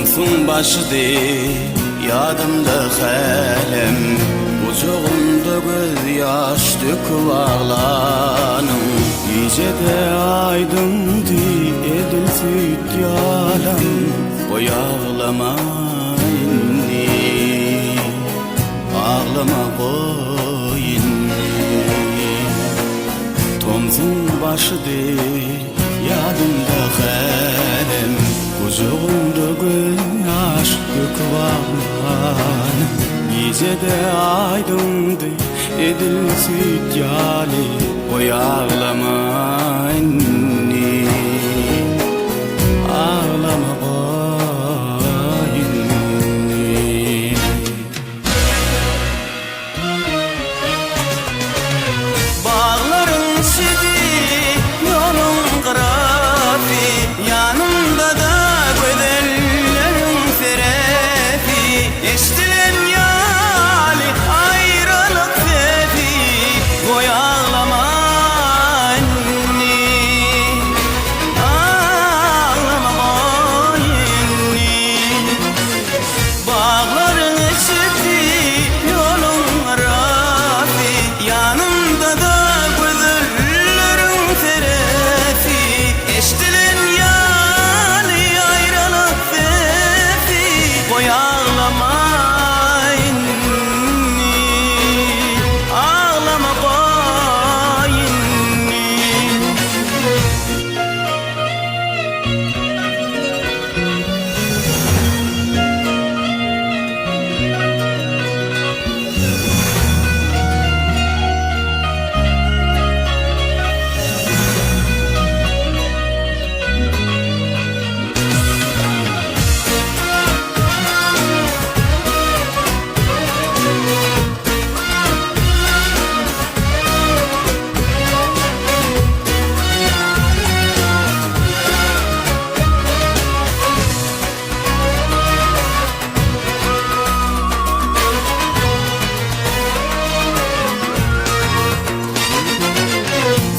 Tomsun başıdı yadımda xələm, Bucuğumda göz yaş döküp ağlanım. İyice de aydındı edil süt yalam, Oy ağlama inni, ağlama koy inni. Tomsun başıdı yadımda xələm, Bucuğumda göz yaş döküp ağlanım. Gece de aydındı edil süt yali, Oy ağlama inni, ağlama koy inni. Bağların sizi yolun kırafi, yanımda da gödellerin serefi. Estilen yali ayrılık fethi, Oy ağlama inni, ağlama koy inni. Bağların eşitti yolun rafi, yanımda da gözlerin terefi. Eştilen yali ayrılık fethi, Oy ağlama inni, ağlama koy inni.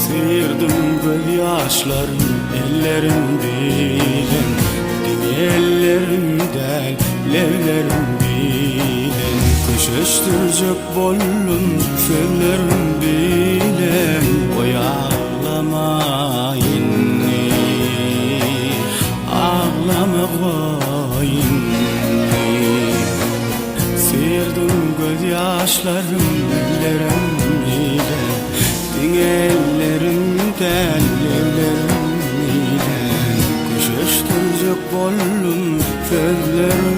Sıyırdım göz yaşlarım ellerim bilen, ellerimden levlerim bilen. Kış östürecek bollum sözlerim bilen, Oy ağlama inni, ağlama koy inni. Sıyırdım göz yaşlarım ellerim bilen, ellerimden levlerim ile. Kuş östürecek bollum sözlerim